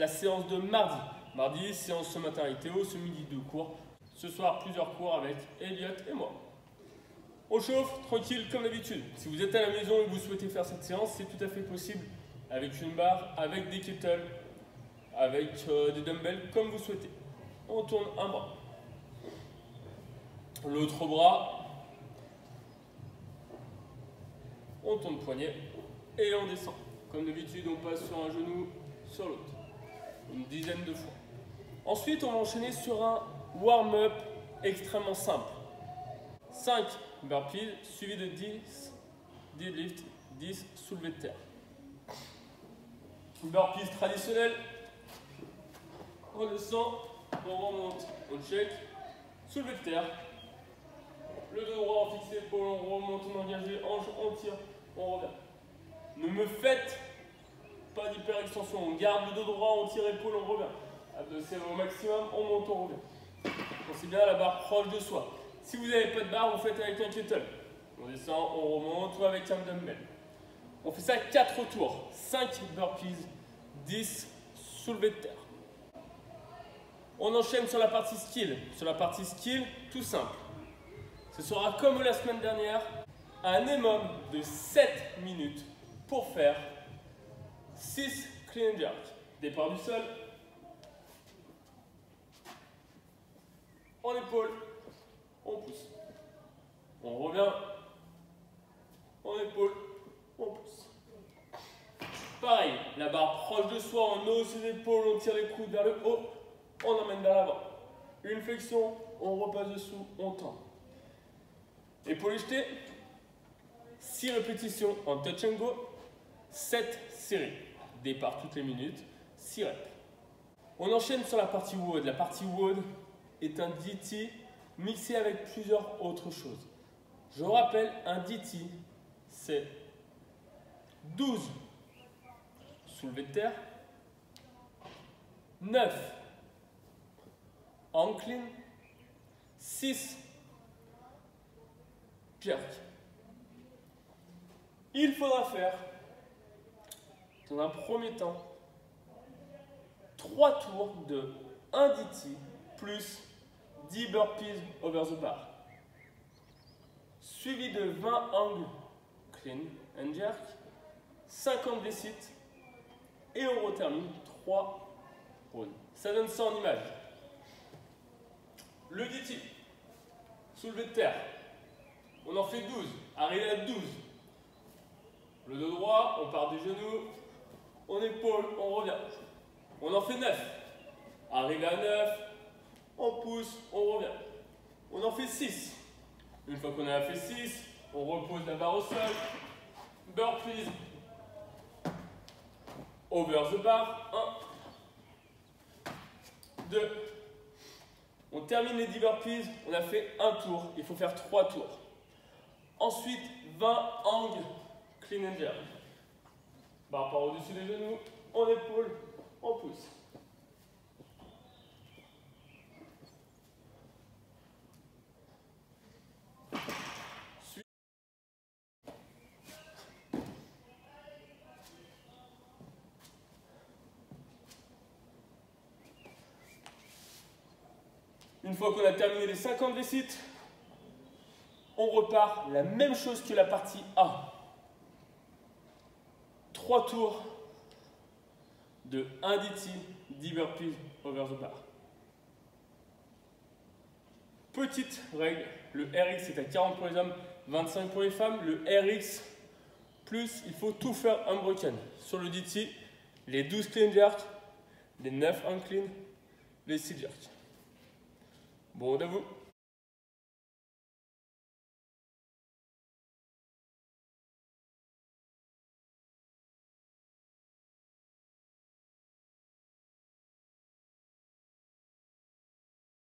la séance de mardi. Mardi, séance ce matin avec Théo, ce midi 2 cours. Ce soir, plusieurs cours avec Elliot et moi. On chauffe, tranquille, comme d'habitude. Si vous êtes à la maison et que vous souhaitez faire cette séance, c'est tout à fait possible. Avec une barre, avec des kettles, avec des dumbbells, comme vous souhaitez. On tourne un bras. L'autre bras. On tourne le poignet et on descend. Comme d'habitude, on passe sur un genou, sur l'autre. Une dizaine de fois. Ensuite, on va enchaîner sur un warm-up extrêmement simple. 5 burpees suivi de 10 deadlift, 10 soulevés de terre. Burpees traditionnel. On descend, on remonte, on check. Soulevé de terre. Le dos droit, on fixe l'épaule, on remonte, on engage les hanches, on tire, on revient. Ne me faites pas d'hyper-extension. On garde le dos droit, on tire l'épaule, on revient. Adossé au maximum, on monte, on revient. Pensez bien à la barre proche de soi. Si vous n'avez pas de barre, vous faites avec un kettle. On descend, on remonte ou avec un dumbbell. On fait ça 4 tours. 5 burpees, 10 soulevés de terre. On enchaîne sur la partie skill. Sur la partie skill, tout simple. Ce sera comme la semaine dernière, un minimum de 7 minutes pour faire 6 clean and jerk. Départ du sol. En épaule, on pousse. On revient. En épaule, on pousse. Pareil, la barre proche de soi, on hausse les épaules, on tire les coudes vers le haut, on emmène vers l'avant. Une flexion, on repasse dessous, on tend. Épaules jetées, 6 répétitions en touch and go, 7 séries. Départ toutes les minutes, 6 reps. On enchaîne sur la partie WOD. La partie WOD est un DT mixé avec plusieurs autres choses. Je vous rappelle, un DT, c'est 12 soulevés de terre, 9 incline, 6 jerk. Il faudra faire, dans un premier temps, 3 tours de 1 DT plus 10 burpees over the bar, suivi de 20 angles clean and jerk, 50 décites et on retermine 3 rounds. Ça donne ça en image. Le DT, soulevé de terre, on en fait 12, arrivé à 12. Le dos droit, on part du genou, on épaule, on revient. On en fait 9, arrivé à 9, on pousse, on revient. On en fait 6. Une fois qu'on a fait 6, on repose la barre au sol, burpees, over the bar, 1, 2. On termine les 10 burpees, on a fait un tour, il faut faire 3 tours. Ensuite, 20 angles clean and jerk. Barre par au-dessus des genoux, on épaule, on pousse. Une fois qu'on a terminé les 50 décites, on repart la même chose que la partie A. 3 tours de 1 DT, 10 burpees over the bar. Petite règle, le RX est à 40 pour les hommes, 25 pour les femmes. Le RX plus, il faut tout faire unbroken. Sur le DT, les 12 clean jerk, les 9 unclean, les 6 jerk. Bon, à vous.